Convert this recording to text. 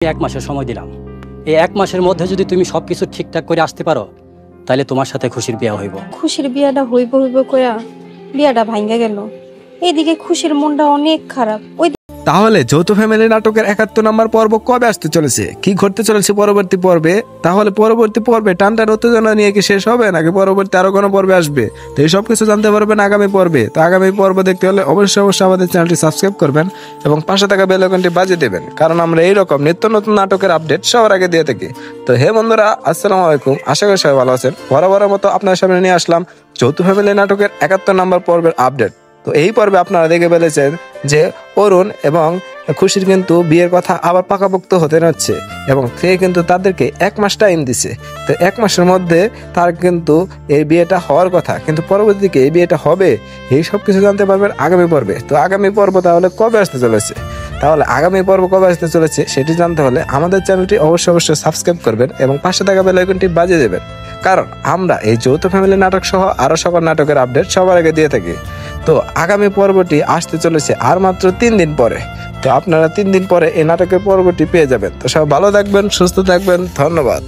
এক মাসের সময় দিলাম। এই এক মাসের মধ্যে যদি তুমি সবকিছু ঠিকঠাক করে আসতে পারো তাহলে তোমার সাথে খুশির বিয়ে হইব। খুশির বিয়াটা হইব কইরা বিয়াটা ভাঙ্গা গেল। এইদিকে খুশির মনটা অনেক খারাপ। তাহলে যৌথ ফ্যামিলি নাটকের ৭১ নম্বর পর্ব কবে আসতে চলেছে, কি ঘটতে চলেছে পরবর্তী পর্বে, তাহলে পরবর্তী পর্বে টানটান উত্তেজনা নিয়ে কি শেষ হবে নাকি পরবর্তী আরো কোনো পর্বে আসবে, তো এই সব কিছু জানতে পারবেন আগামী পর্বে। তো আগামী পর্ব দেখতে হলে অবশ্যই আমাদের চ্যানেলটি সাবস্ক্রাইব করবেন এবং পাশে থাকা বেল আইকনটি বাজিয়ে দেবেন, কারণ আমরা এইরকম নিত্য নতুন নাটকের আপডেট সবার আগে দিয়ে থাকি। তো হে বন্ধুরা, আসসালামু আলাইকুম, আশা করি সবাই ভালো আছেন। বরাবরের মতো আপনার সামনে নিয়ে আসলাম যৌথ ফ্যামিলি নাটকের ৭১ নম্বর পর্বের আপডেট। তো এই পর্বে আপনারা দেখে ফেলেছেন যে অরুণ এবং খুশির কিন্তু বিয়ের কথা আবার পাকাপোক্ত হতে যাচ্ছে এবং সে কিন্তু তাদেরকে ১ মাস টাইম দিছে। তো ১ মাসের মধ্যে তার কিন্তু এই বিয়েটা হওয়ার কথা, কিন্তু পরবর্তীতে এই বিয়েটা হবে এই সব কিছু জানতে পারবেন আগামী পর্বে। তো আগামী পর্ব তাহলে কবে আসতে চলেছে, তাহলে আগামী পর্ব কবে আসতে চলেছে সেটি জানতে হলে আমাদের চ্যানেলটি অবশ্যই সাবস্ক্রাইব করবেন এবং পাশে থাকা বেল আইকনটি বাজিয়ে দেবেন, কারণ আমরা এই যৌথ ফ্যামিলি নাটক সহ আরো সকল নাটকের আপডেট সবার আগে দিয়ে থাকি। তো আগামী পর্বটি আসতে চলেছে আর মাত্র ৩ দিন পরে। তো আপনারা ৩ দিন পরে এই নাটকের পর্বটি পেয়ে যাবেন। তো সব ভালো থাকবেন, সুস্থ থাকবেন, ধন্যবাদ।